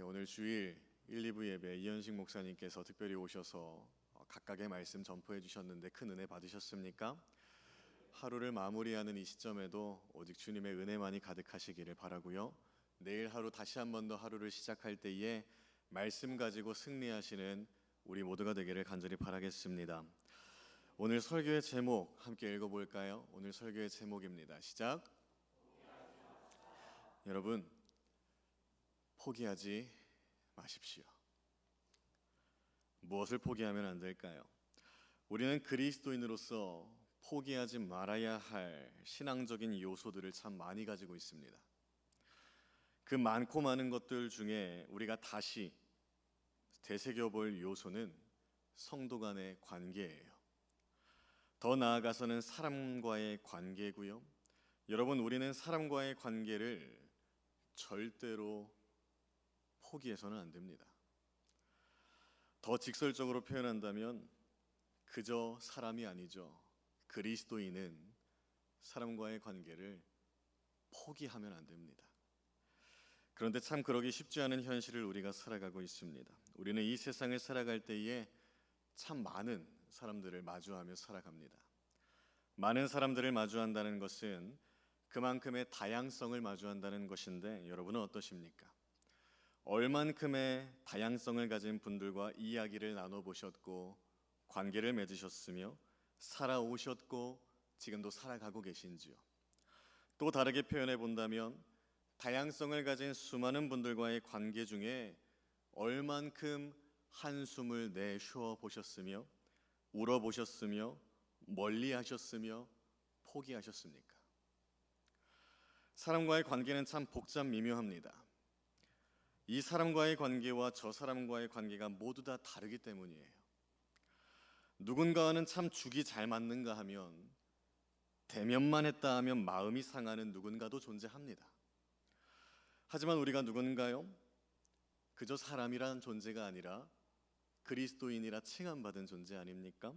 오늘 주일 1, 2부 예배 이현식 목사님께서 특별히 오셔서 각각의 말씀 전포해 주셨는데 큰 은혜 받으셨습니까? 하루를 마무리하는 이 시점에도 오직 주님의 은혜만이 가득하시기를 바라고요. 내일 하루 다시 한 번 더 하루를 시작할 때에 말씀 가지고 승리하시는 우리 모두가 되기를 간절히 바라겠습니다. 오늘 설교의 제목 함께 읽어볼까요? 오늘 설교의 제목입니다. 시작. 여러분, 포기하지 마십시오. 무엇을 포기하면 안 될까요? 우리는 그리스도인으로서 포기하지 말아야 할 신앙적인 요소들을 참 많이 가지고 있습니다. 그 많고 많은 것들 중에 우리가 다시 되새겨볼 요소는 성도 간의 관계예요. 더 나아가서는 사람과의 관계고요. 여러분, 우리는 사람과의 관계를 절대로 포기해서는 안 됩니다. 더 직설적으로 표현한다면 그저 사람이 아니죠. 그리스도인은 사람과의 관계를 포기하면 안 됩니다. 그런데 참 그러기 쉽지 않은 현실을 우리가 살아가고 있습니다. 우리는 이 세상을 살아갈 때에 참 많은 사람들을 마주하며 살아갑니다. 많은 사람들을 마주한다는 것은 그만큼의 다양성을 마주한다는 것인데 여러분은 어떠십니까? 얼만큼의 다양성을 가진 분들과 이야기를 나눠보셨고 관계를 맺으셨으며 살아오셨고 지금도 살아가고 계신지요? 또 다르게 표현해 본다면 다양성을 가진 수많은 분들과의 관계 중에 얼만큼 한숨을 내쉬어 보셨으며 울어보셨으며 멀리하셨으며 포기하셨습니까? 사람과의 관계는 참 복잡 미묘합니다. 이 사람과의 관계와 저 사람과의 관계가 모두 다 다르기 때문이에요. 누군가와는 참 죽이 잘 맞는가 하면 대면만 했다 하면 마음이 상하는 누군가도 존재합니다. 하지만 우리가 누군가요? 그저 사람이란 존재가 아니라 그리스도인이라 칭함받은 존재 아닙니까?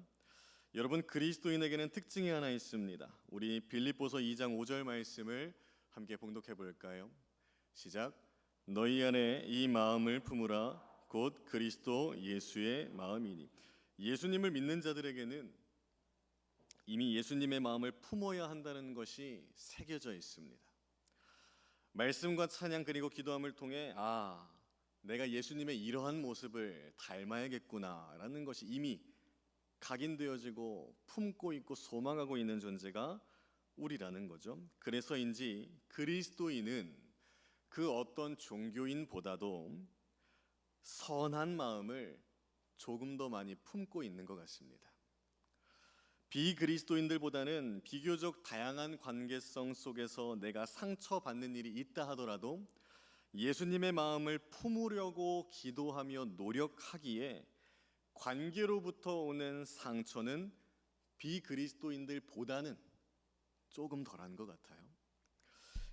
여러분, 그리스도인에게는 특징이 하나 있습니다. 우리 빌립보서 2장 5절 말씀을 함께 봉독해 볼까요? 시작. 너희 안에 이 마음을 품으라 곧 그리스도 예수의 마음이니. 예수님을 믿는 자들에게는 이미 예수님의 마음을 품어야 한다는 것이 새겨져 있습니다. 말씀과 찬양 그리고 기도함을 통해 내가 예수님의 이러한 모습을 닮아야겠구나라는 것이 이미 각인되어지고 품고 있고 소망하고 있는 존재가 우리라는 거죠. 그래서인지 그리스도인은 그 어떤 종교인보다도 선한 마음을 조금 더 많이 품고 있는 것 같습니다. 비그리스도인들보다는 비교적 다양한 관계성 속에서 내가 상처받는 일이 있다 하더라도 예수님의 마음을 품으려고 기도하며 노력하기에 관계로부터 오는 상처는 비그리스도인들보다는 조금 덜한 것 같아요.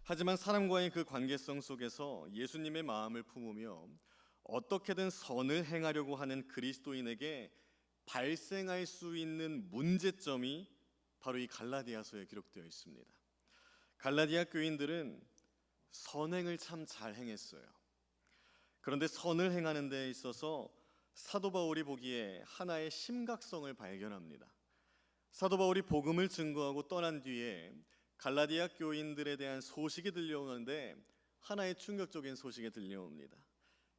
하지만 사람과의 그 관계성 속에서 예수님의 마음을 품으며 어떻게든 선을 행하려고 하는 그리스도인에게 발생할 수 있는 문제점이 바로 이 갈라디아서에 기록되어 있습니다. 갈라디아 교인들은 선행을 참 잘 행했어요. 그런데 선을 행하는 데 있어서 사도 바울이 보기에 하나의 심각성을 발견합니다. 사도 바울이 복음을 증거하고 떠난 뒤에 갈라디아 교인들에 대한 소식이 들려오는데 하나의 충격적인 소식이 들려옵니다.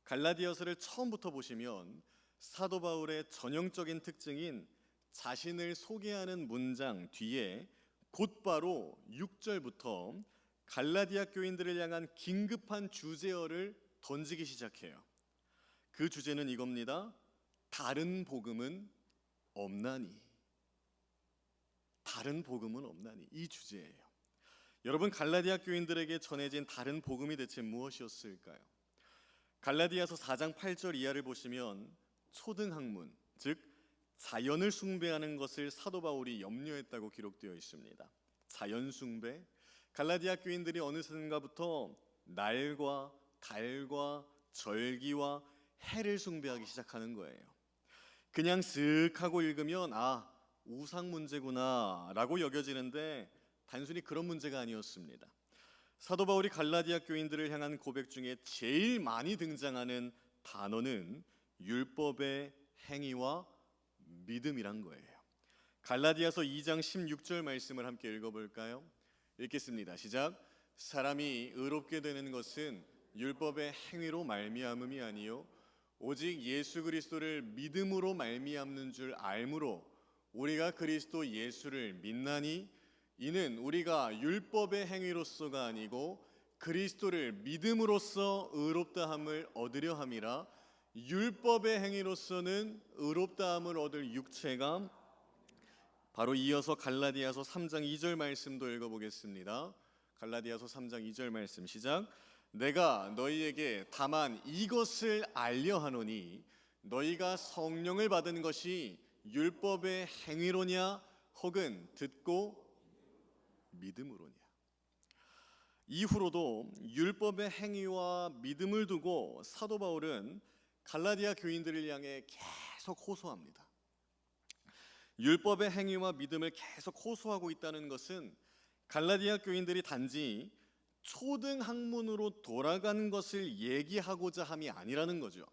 갈라디아서를 처음부터 보시면 사도 바울의 전형적인 특징인 자신을 소개하는 문장 뒤에 곧바로 6절부터 갈라디아 교인들을 향한 긴급한 주제어를 던지기 시작해요. 그 주제는 이겁니다. 다른 복음은 없나니. 다른 복음은 없나니. 이 주제예요. 여러분, 갈라디아 교인들에게 전해진 다른 복음이 대체 무엇이었을까요? 갈라디아서 4장 8절 이하를 보시면 초등학문, 즉 자연을 숭배하는 것을 사도 바울이 염려했다고 기록되어 있습니다. 자연 숭배, 갈라디아 교인들이 어느샌가부터 날과 달과 절기와 해를 숭배하기 시작하는 거예요. 그냥 쓱 하고 읽으면 우상 문제구나 라고 여겨지는데 단순히 그런 문제가 아니었습니다. 사도 바울이 갈라디아 교인들을 향한 고백 중에 제일 많이 등장하는 단어는 율법의 행위와 믿음이란 거예요. 갈라디아서 2장 16절 말씀을 함께 읽어볼까요? 읽겠습니다. 시작. 사람이 의롭게 되는 것은 율법의 행위로 말미암음이 아니요 오직 예수 그리스도를 믿음으로 말미암는 줄 알므로 우리가 그리스도 예수를 믿나니 이는 우리가 율법의 행위로서가 아니고 그리스도를 믿음으로써 의롭다함을 얻으려 함이라. 율법의 행위로서는 의롭다함을 얻을 육체가 바로 이어서 갈라디아서 3장 2절 말씀도 읽어보겠습니다. 갈라디아서 3장 2절 말씀 시작. 내가 너희에게 다만 이것을 알려 하노니 너희가 성령을 받은 것이 율법의 행위로냐 혹은 듣고 믿음으로냐. 이후로도 율법의 행위와 믿음을 두고 사도 바울은 갈라디아 교인들을 향해 계속 호소합니다. 율법의 행위와 믿음을 계속 호소하고 있다는 것은 갈라디아 교인들이 단지 초등 학문으로 돌아간 것을 얘기하고자 함이 아니라는 거죠.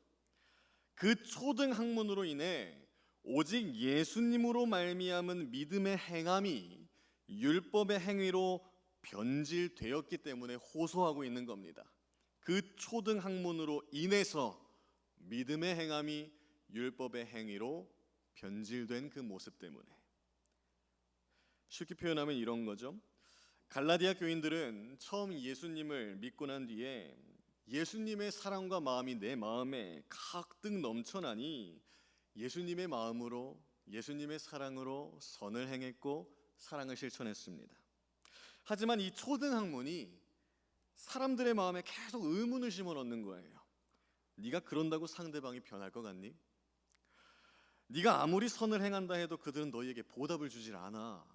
그 초등 학문으로 인해 오직 예수님으로 말미암은 믿음의 행함이 율법의 행위로 변질되었기 때문에 호소하고 있는 겁니다. 그 초등 학문으로 인해서 믿음의 행함이 율법의 행위로 변질된 그 모습 때문에. 쉽게 표현하면 이런 거죠. 갈라디아 교인들은 처음 예수님을 믿고 난 뒤에 예수님의 사랑과 마음이 내 마음에 가득 넘쳐나니 예수님의 마음으로 예수님의 사랑으로 선을 행했고 사랑을 실천했습니다. 하지만 이 초등 학문이 사람들의 마음에 계속 의문을 심어넣는 거예요. 네가 그런다고 상대방이 변할 것 같니? 네가 아무리 선을 행한다 해도 그들은 너희에게 보답을 주질 않아.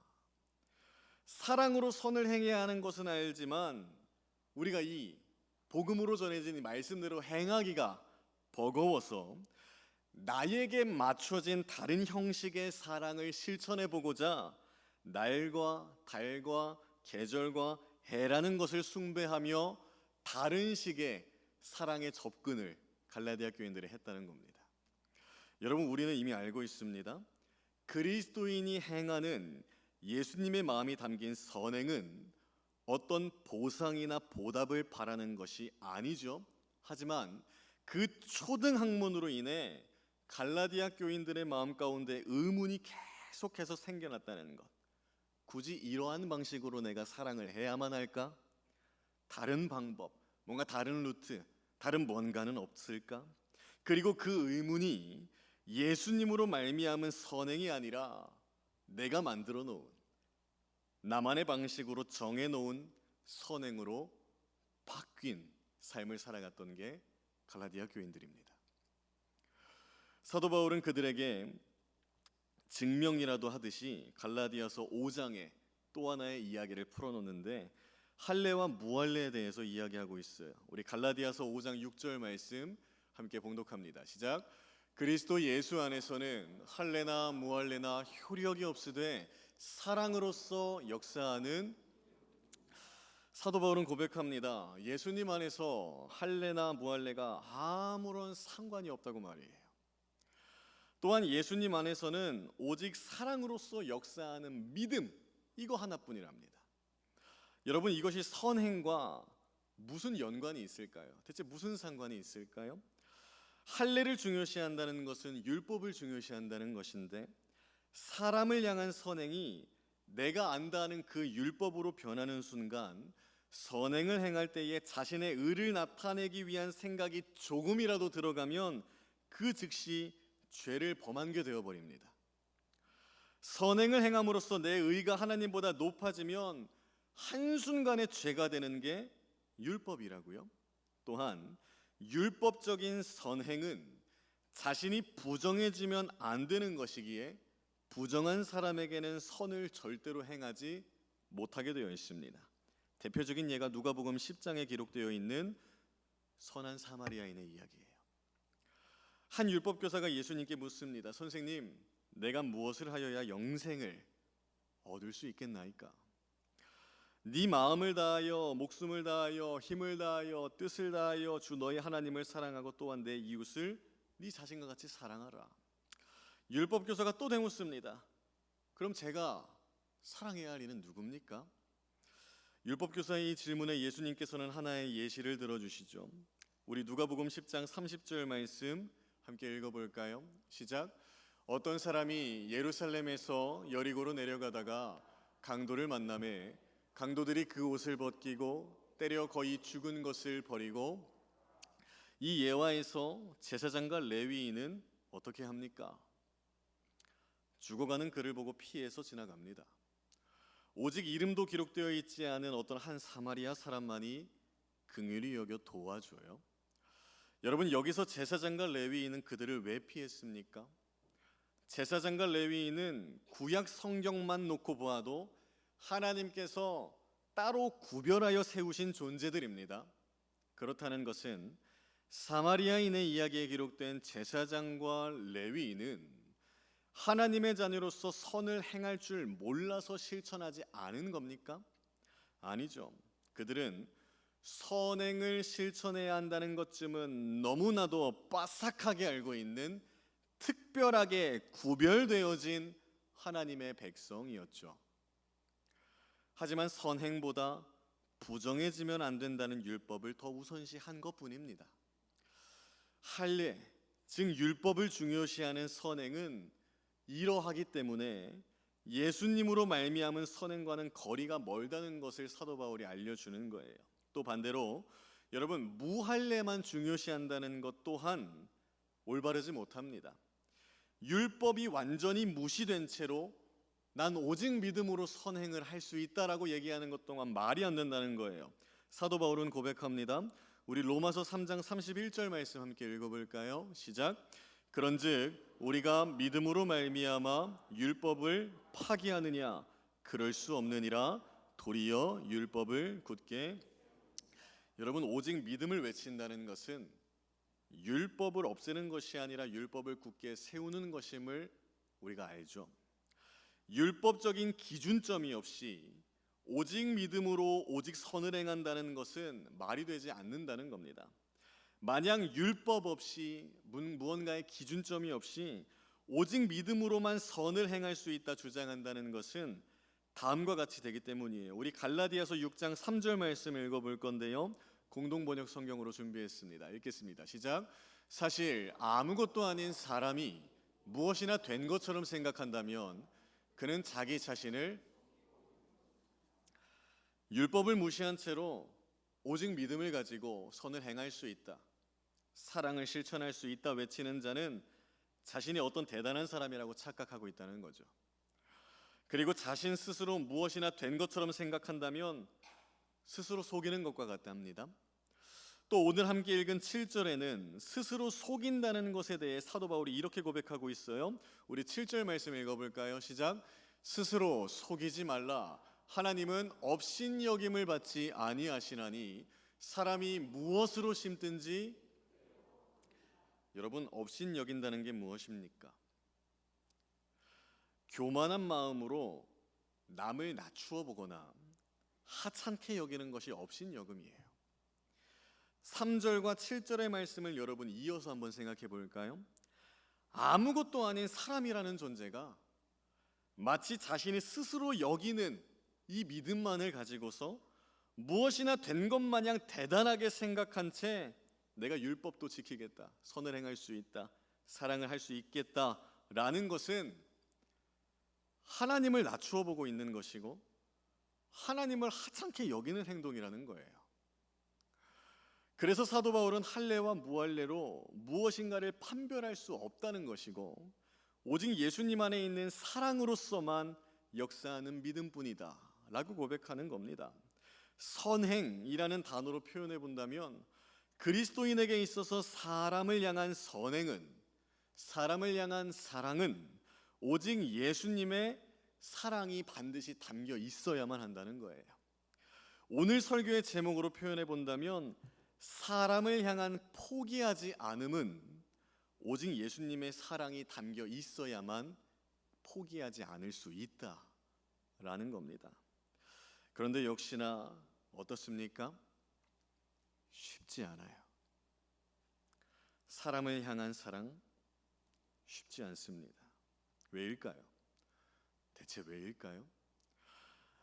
사랑으로 선을 행해야 하는 것은 알지만 우리가 이 복음으로 전해진 이 말씀대로 행하기가 버거워서 나에게 맞춰진 다른 형식의 사랑을 실천해 보고자 날과 달과 계절과 해라는 것을 숭배하며 다른 식의 사랑의 접근을 갈라디아 교인들이 했다는 겁니다. 여러분, 우리는 이미 알고 있습니다. 그리스도인이 행하는 예수님의 마음이 담긴 선행은 어떤 보상이나 보답을 바라는 것이 아니죠. 하지만 그 초등 학문으로 인해 갈라디아 교인들의 마음 가운데 의문이 계속해서 생겨났다는 것. 굳이 이러한 방식으로 내가 사랑을 해야만 할까? 다른 방법, 뭔가 다른 루트, 다른 뭔가는 없을까? 그리고 그 의문이 예수님으로 말미암은 선행이 아니라 내가 만들어 놓은 나만의 방식으로 정해 놓은 선행으로 바뀐 삶을 살아갔던 게 갈라디아 교인들입니다. 사도 바울은 그들에게 증명이라도 하듯이 갈라디아서 5장에 또 하나의 이야기를 풀어놓는데 할례와 무할례에 대해서 이야기하고 있어요. 우리 갈라디아서 5장 6절 말씀 함께 봉독합니다. 시작. 그리스도 예수 안에서는 할례나 무할례나 효력이 없으되 사랑으로서 역사하는. 사도 바울은 고백합니다. 예수님 안에서 할례나 무할례가 아무런 상관이 없다고 말이에요. 또한 예수님 안에서는 오직 사랑으로서 역사하는 믿음, 이거 하나뿐이랍니다. 여러분, 이것이 선행과 무슨 연관이 있을까요? 대체 무슨 상관이 있을까요? 할례를 중요시한다는 것은 율법을 중요시한다는 것인데 사람을 향한 선행이 내가 안다는 그 율법으로 변하는 순간 선행을 행할 때에 자신의 의를 나타내기 위한 생각이 조금이라도 들어가면 그 즉시 죄를 범한 게 되어버립니다. 선행을 행함으로써 내 의가 하나님보다 높아지면 한순간에 죄가 되는 게 율법이라고요. 또한 율법적인 선행은 자신이 부정해지면 안 되는 것이기에 부정한 사람에게는 선을 절대로 행하지 못하게 되어 있습니다. 대표적인 예가 누가복음 10장에 기록되어 있는 선한 사마리아인의 이야기예요. 한 율법교사가 예수님께 묻습니다. 선생님, 내가 무엇을 하여야 영생을 얻을 수 있겠나이까? 네 마음을 다하여 목숨을 다하여 힘을 다하여 뜻을 다하여 주 너희 하나님을 사랑하고 또한 내 이웃을 네 자신과 같이 사랑하라. 율법 교사가 또 되묻습니다. 그럼 제가 사랑해야 할 이는 누굽니까? 율법 교사의 이 질문에 예수님께서는 하나의 예시를 들어주시죠. 우리 누가복음 10장 30절 말씀 함께 읽어볼까요? 시작. 어떤 사람이 예루살렘에서 여리고로 내려가다가 강도를 만나매 강도들이 그 옷을 벗기고 때려 거의 죽은 것을 버리고 이 예화에서 제사장과 레위인은 어떻게 합니까? 죽어가는 그를 보고 피해서 지나갑니다. 오직 이름도 기록되어 있지 않은 어떤 한 사마리아 사람만이 긍휼히 여겨 도와줘요. 여러분, 여기서 제사장과 레위인은 그들을 왜 피했습니까? 제사장과 레위인은 구약 성경만 놓고 보아도 하나님께서 따로 구별하여 세우신 존재들입니다. 그렇다는 것은 사마리아인의 이야기에 기록된 제사장과 레위인은 하나님의 자녀로서 선을 행할 줄 몰라서 실천하지 않은 겁니까? 아니죠. 그들은 선행을 실천해야 한다는 것쯤은 너무나도 빠삭하게 알고 있는 특별하게 구별되어진 하나님의 백성이었죠. 하지만 선행보다 부정해지면 안 된다는 율법을 더 우선시한 것뿐입니다. 할례, 즉 율법을 중요시하는 선행은 이러하기 때문에 예수님으로 말미암은 선행과는 거리가 멀다는 것을 사도 바울이 알려주는 거예요. 또 반대로 여러분, 무할례만 중요시한다는 것 또한 올바르지 못합니다. 율법이 완전히 무시된 채로 난 오직 믿음으로 선행을 할 수 있다라고 얘기하는 것 동안 말이 안 된다는 거예요. 사도 바울은 고백합니다. 우리 로마서 3장 31절 말씀 함께 읽어볼까요? 시작. 그런즉 우리가 믿음으로 말미암아 율법을 파기하느냐? 그럴 수 없느니라. 도리어 율법을 굳게. 여러분, 오직 믿음을 외친다는 것은 율법을 없애는 것이 아니라 율법을 굳게 세우는 것임을 우리가 알죠. 율법적인 기준점이 없이 오직 믿음으로 오직 선을 행한다는 것은 말이 되지 않는다는 겁니다. 만약 율법 없이 무언가의 기준점이 없이 오직 믿음으로만 선을 행할 수 있다 주장한다는 것은 다음과 같이 되기 때문이에요. 우리 갈라디아서 6장 3절 말씀 읽어볼 건데요. 공동번역 성경으로 준비했습니다. 읽겠습니다. 시작. 사실 아무것도 아닌 사람이 무엇이나 된 것처럼 생각한다면 그는 자기 자신을 율법을 무시한 채로 오직 믿음을 가지고 선을 행할 수 있다, 사랑을 실천할 수 있다 외치는 자는 자신이 어떤 대단한 사람이라고 착각하고 있다는 거죠. 그리고 자신 스스로 무엇이나 된 것처럼 생각한다면 스스로 속이는 것과 같답니다. 또 오늘 함께 읽은 7절에는 스스로 속인다는 것에 대해 사도 바울이 이렇게 고백하고 있어요. 우리 7절 말씀 읽어볼까요? 시작. 스스로 속이지 말라. 하나님은 업신여김을 받지 아니하시나니 사람이 무엇으로 심든지. 여러분, 업신여긴다는 게 무엇입니까? 교만한 마음으로 남을 낮추어 보거나 하찮게 여기는 것이 업신여김이에요. 3절과 7절의 말씀을 여러분 이어서 한번 생각해 볼까요? 아무것도 아닌 사람이라는 존재가 마치 자신이 스스로 여기는 이 믿음만을 가지고서 무엇이나 된 것 마냥 대단하게 생각한 채 내가 율법도 지키겠다, 선을 행할 수 있다, 사랑을 할 수 있겠다라는 것은 하나님을 낮추어 보고 있는 것이고 하나님을 하찮게 여기는 행동이라는 거예요. 그래서 사도 바울은 할례와 무할례로 무엇인가를 판별할 수 없다는 것이고 오직 예수님 안에 있는 사랑으로서만 역사하는 믿음뿐이다 라고 고백하는 겁니다. 선행이라는 단어로 표현해 본다면 그리스도인에게 있어서 사람을 향한 선행은, 사람을 향한 사랑은 오직 예수님의 사랑이 반드시 담겨 있어야만 한다는 거예요. 오늘 설교의 제목으로 표현해 본다면 사람을 향한 포기하지 않음은 오직 예수님의 사랑이 담겨 있어야만 포기하지 않을 수 있다라는 겁니다. 그런데 역시나 어떻습니까? 쉽지 않아요. 사람을 향한 사랑 쉽지 않습니다. 왜일까요? 대체 왜일까요?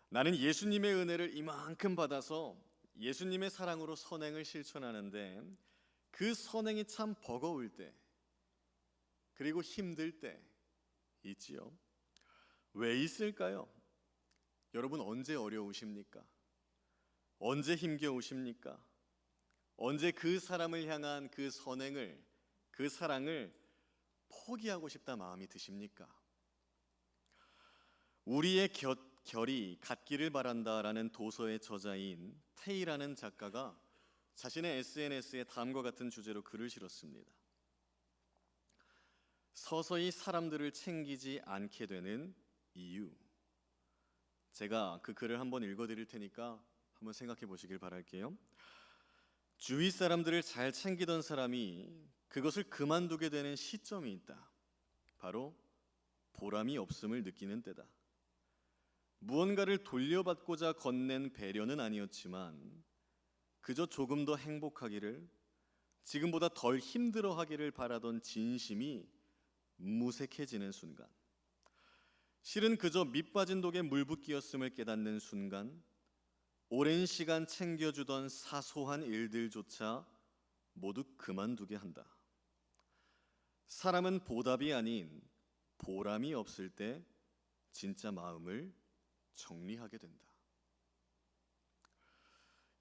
나는 예수님의 은혜를 이만큼 받아서 예수님의 사랑으로 선행을 실천하는데 그 선행이 참 버거울 때, 그리고 힘들 때 있지요. 왜 있을까요? 여러분, 언제 어려우십니까? 언제 힘겨우십니까? 언제 그 사람을 향한 그 선행을, 그 사랑을 포기하고 싶다 마음이 드십니까? 우리의 결이 같기를 바란다라는 도서의 저자인 테이라는 작가가 자신의 SNS에 다음과 같은 주제로 글을 실었습니다. 서서히 사람들을 챙기지 않게 되는 이유. 제가 그 글을 한번 읽어드릴 테니까 한번 생각해 보시길 바랄게요. 주위 사람들을 잘 챙기던 사람이 그것을 그만두게 되는 시점이 있다. 바로 보람이 없음을 느끼는 때다. 무언가를 돌려받고자 건넨 배려는 아니었지만 그저 조금 더 행복하기를, 지금보다 덜 힘들어하기를 바라던 진심이 무색해지는 순간, 실은 그저 밑빠진 독에 물붓기였음을 깨닫는 순간, 오랜 시간 챙겨주던 사소한 일들조차 모두 그만두게 한다. 사람은 보답이 아닌 보람이 없을 때 진짜 마음을 정리하게 된다.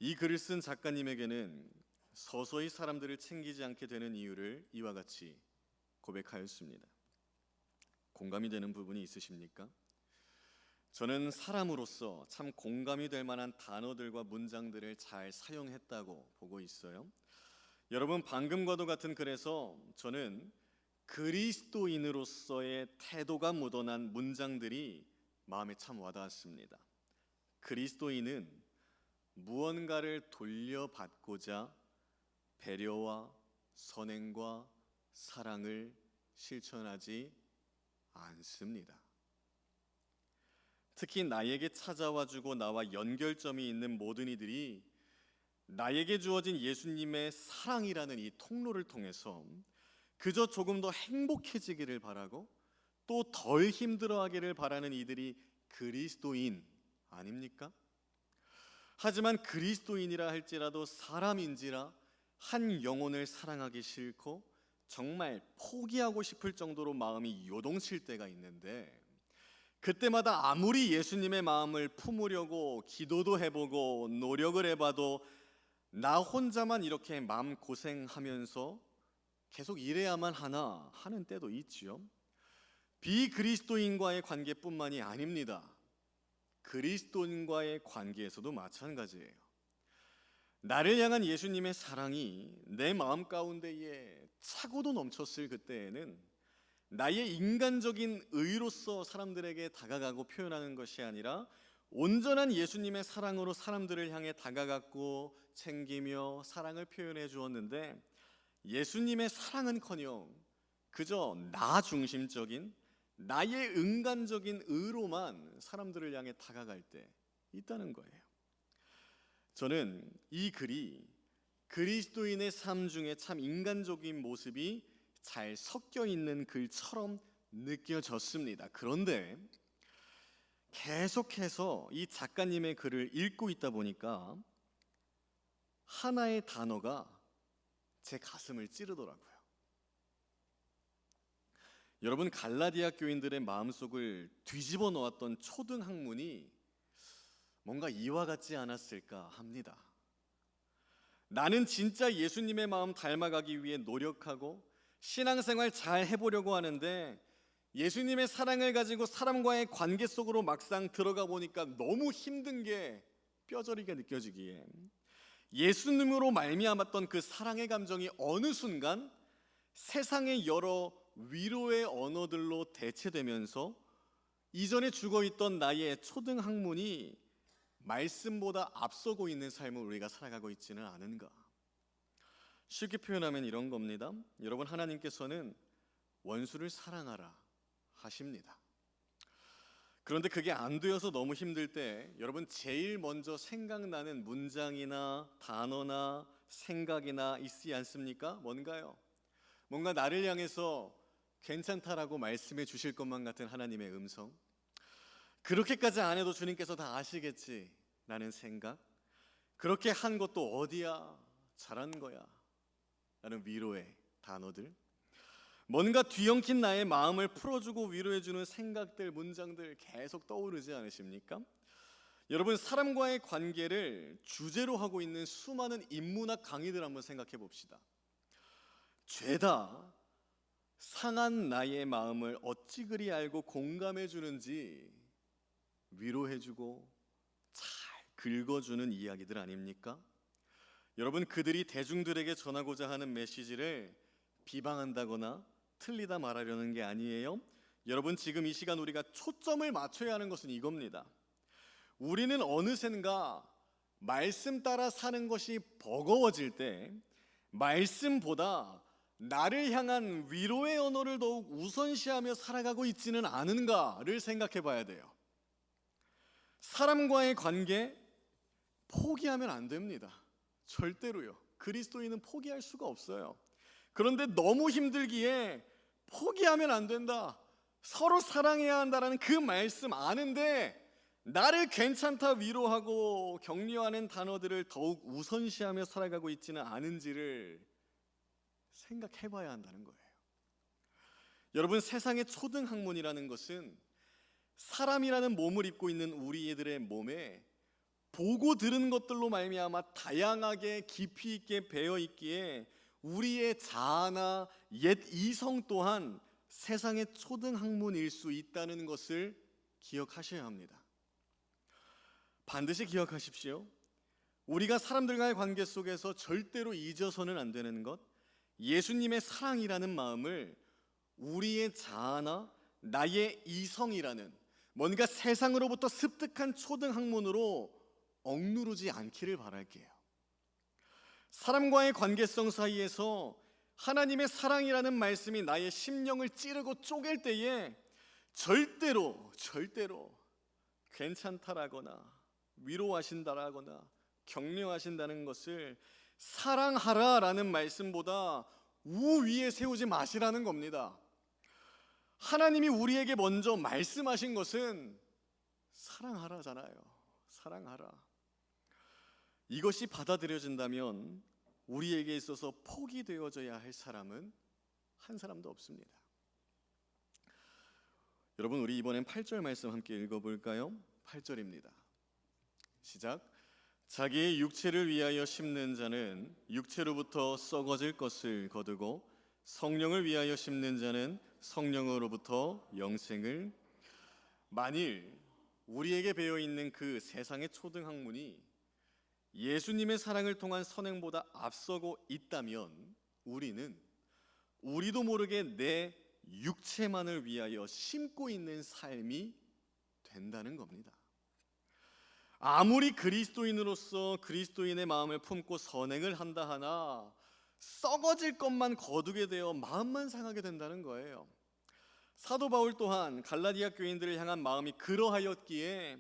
이 글을 쓴 작가님에게는 서서히 사람들을 챙기지 않게 되는 이유를 이와 같이 고백하였습니다. 공감이 되는 부분이 있으십니까? 저는 사람으로서 참 공감이 될 만한 단어들과 문장들을 잘 사용했다고 보고 있어요. 여러분, 방금과도 같은 글에서 저는 그리스도인으로서의 태도가 묻어난 문장들이 마음에 참 와닿았습니다. 그리스도인은 무언가를 돌려받고자 배려와 선행과 사랑을 실천하지 않습니다. 특히 나에게 찾아와주고 나와 연결점이 있는 모든 이들이 나에게 주어진 예수님의 사랑이라는 이 통로를 통해서 그저 조금 더 행복해지기를 바라고 또 덜 힘들어하기를 바라는 이들이 그리스도인 아닙니까? 하지만 그리스도인이라 할지라도 사람인지라 한 영혼을 사랑하기 싫고 정말 포기하고 싶을 정도로 마음이 요동칠 때가 있는데, 그때마다 아무리 예수님의 마음을 품으려고 기도도 해보고 노력을 해봐도 나 혼자만 이렇게 마음고생하면서 계속 이래야만 하나 하는 때도 있지요. 비그리스도인과의 관계뿐만이 아닙니다. 그리스도인과의 관계에서도 마찬가지예요. 나를 향한 예수님의 사랑이 내 마음 가운데에 차고도 넘쳤을 그때에는 나의 인간적인 의로서 사람들에게 다가가고 표현하는 것이 아니라 온전한 예수님의 사랑으로 사람들을 향해 다가갔고 챙기며 사랑을 표현해 주었는데, 예수님의 사랑은커녕 그저 나 중심적인 나의 인간적인 의로만 사람들을 향해 다가갈 때 있다는 거예요. 저는 이 글이 그리스도인의 삶 중에 참 인간적인 모습이 잘 섞여 있는 글처럼 느껴졌습니다. 그런데 계속해서 이 작가님의 글을 읽고 있다 보니까 하나의 단어가 제 가슴을 찌르더라고요. 여러분, 갈라디아 교인들의 마음속을 뒤집어 놓았던 초등 학문이 뭔가 이와 같지 않았을까 합니다. 나는 진짜 예수님의 마음 닮아가기 위해 노력하고 신앙생활 잘 해보려고 하는데 예수님의 사랑을 가지고 사람과의 관계 속으로 막상 들어가 보니까 너무 힘든 게 뼈저리게 느껴지기에 예수님으로 말미암았던 그 사랑의 감정이 어느 순간 세상의 여러 위로의 언어들로 대체되면서 이전에 죽어있던 나의 초등 학문이 말씀보다 앞서고 있는 삶을 우리가 살아가고 있지는 않은가. 쉽게 표현하면 이런 겁니다. 여러분, 하나님께서는 원수를 사랑하라 하십니다. 그런데 그게 안 되어서 너무 힘들 때 여러분 제일 먼저 생각나는 문장이나 단어나 생각이나 있지 않습니까? 뭔가요? 뭔가 나를 향해서 괜찮다라고 말씀해 주실 것만 같은 하나님의 음성, 그렇게까지 안 해도 주님께서 다 아시겠지 라는 생각, 그렇게 한 것도 어디야, 잘한 거야 라는 위로의 단어들, 뭔가 뒤엉킨 나의 마음을 풀어주고 위로해주는 생각들, 문장들 계속 떠오르지 않으십니까? 여러분, 사람과의 관계를 주제로 하고 있는 수많은 인문학 강의들 한번 생각해 봅시다. 죄다 상한 나의 마음을 어찌 그리 알고 공감해 주는지 위로해주고 잘 긁어주는 이야기들 아닙니까? 여러분, 그들이 대중들에게 전하고자 하는 메시지를 비방한다거나 틀리다 말하려는 게 아니에요. 여러분, 지금 이 시간 우리가 초점을 맞춰야 하는 것은 이겁니다. 우리는 어느샌가 말씀 따라 사는 것이 버거워질 때 말씀보다 나를 향한 위로의 언어를 더욱 우선시하며 살아가고 있지는 않은가를 생각해 봐야 돼요. 사람과의 관계 포기하면 안 됩니다. 절대로요. 그리스도인은 포기할 수가 없어요. 그런데 너무 힘들기에 포기하면 안 된다, 서로 사랑해야 한다라는 그 말씀 아는데 나를 괜찮다 위로하고 격려하는 단어들을 더욱 우선시하며 살아가고 있지는 않은지를 생각해 봐야 한다는 거예요. 여러분, 세상의 초등학문이라는 것은 사람이라는 몸을 입고 있는 우리들의 몸에 보고 들은 것들로 말미암아 다양하게 깊이 있게 배어 있기에 우리의 자아나 옛 이성 또한 세상의 초등학문일 수 있다는 것을 기억하셔야 합니다. 반드시 기억하십시오. 우리가 사람들과의 관계 속에서 절대로 잊어서는 안 되는 것, 예수님의 사랑이라는 마음을 우리의 자아나 나의 이성이라는 뭔가 세상으로부터 습득한 초등학문으로 억누르지 않기를 바랄게요. 사람과의 관계성 사이에서 하나님의 사랑이라는 말씀이 나의 심령을 찌르고 쪼갤 때에 절대로 괜찮다라거나 위로하신다라거나 격려하신다는 것을 사랑하라라는 말씀보다 우위에 세우지 마시라는 겁니다. 하나님이 우리에게 먼저 말씀하신 것은 사랑하라잖아요. 사랑하라. 이것이 받아들여진다면 우리에게 있어서 포기되어져야 할 사람은 한 사람도 없습니다. 여러분, 우리 이번엔 8절 말씀 함께 읽어볼까요? 8절입니다. 시작. 자기의 육체를 위하여 심는 자는 육체로부터 썩어질 것을 거두고 성령을 위하여 심는 자는 성령으로부터 영생을. 만일 우리에게 배어있는 그 세상의 초등학문이 예수님의 사랑을 통한 선행보다 앞서고 있다면 우리도 모르게 내 육체만을 위하여 심고 있는 삶이 된다는 겁니다. 아무리 그리스도인으로서 그리스도인의 마음을 품고 선행을 한다 하나 썩어질 것만 거두게 되어 마음만 상하게 된다는 거예요. 사도 바울 또한 갈라디아 교인들을 향한 마음이 그러하였기에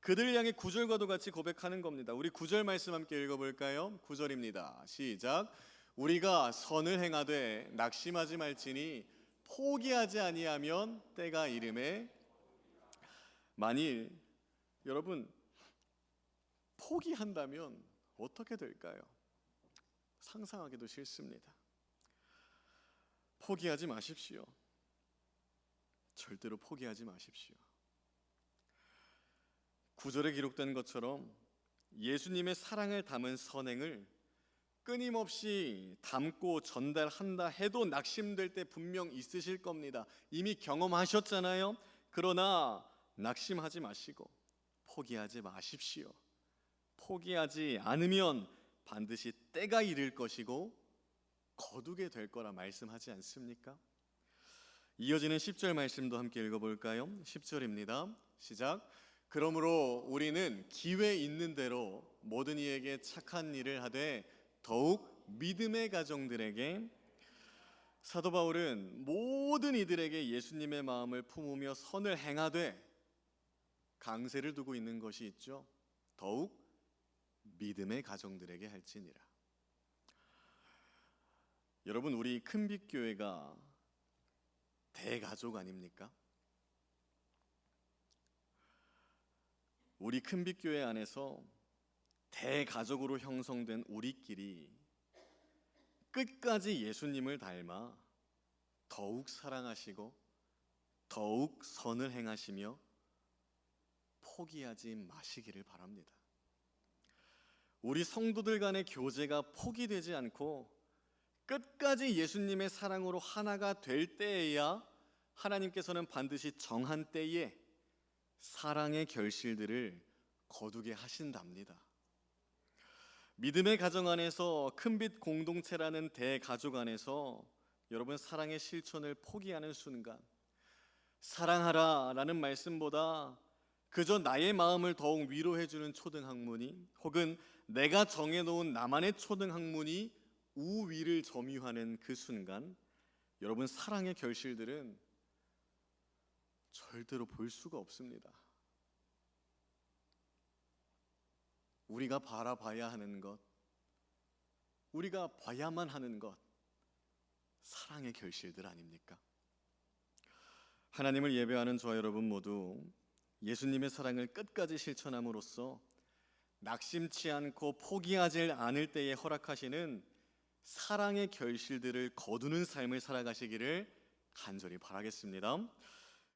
그들을 향해 9절과도 같이 고백하는 겁니다. 우리 9절 말씀 함께 읽어볼까요? 9절입니다. 시작. 우리가 선을 행하되 낙심하지 말지니 포기하지 아니하면 때가 이름에. 만일 여러분 포기한다면 어떻게 될까요? 상상하기도 싫습니다. 포기하지 마십시오. 절대로 포기하지 마십시오. 9절에 기록된 것처럼 예수님의 사랑을 담은 선행을 끊임없이 담고 전달한다 해도 낙심될 때 분명 있으실 겁니다. 이미 경험하셨잖아요. 그러나 낙심하지 마시고 포기하지 마십시오. 포기하지 않으면 반드시 때가 이를 것이고 거두게 될 거라 말씀하지 않습니까? 이어지는 10절 말씀도 함께 읽어볼까요? 10절입니다. 시작. 그러므로 우리는 기회 있는 대로 모든 이에게 착한 일을 하되 더욱 믿음의 가정들에게. 사도 바울은 모든 이들에게 예수님의 마음을 품으며 선을 행하되 강세를 두고 있는 것이 있죠. 더욱 믿음의 가정들에게 할지니라. 여러분, 우리 큰빛교회가 대가족 아닙니까? 우리 큰빛교회 안에서 대가족으로 형성된 우리끼리 끝까지 예수님을 닮아 더욱 사랑하시고 더욱 선을 행하시며 포기하지 마시기를 바랍니다. 우리 성도들 간의 교제가 포기되지 않고 끝까지 예수님의 사랑으로 하나가 될 때에야 하나님께서는 반드시 정한 때에 사랑의 결실들을 거두게 하신답니다. 믿음의 가정 안에서 큰빛 공동체라는 대가족 안에서 여러분, 사랑의 실천을 포기하는 순간, 사랑하라 라는 말씀보다 그저 나의 마음을 더욱 위로해주는 초등학문이, 혹은 내가 정해놓은 나만의 초등학문이 우위를 점유하는 그 순간, 여러분, 사랑의 결실들은 절대로 볼 수가 없습니다. 우리가 바라봐야 하는 것, 우리가 봐야만 하는 것, 사랑의 결실들 아닙니까? 하나님을 예배하는 저와 여러분 모두 예수님의 사랑을 끝까지 실천함으로써 낙심치 않고 포기하지 않을 때에 허락하시는 사랑의 결실들을 거두는 삶을 살아가시기를 간절히 바라겠습니다.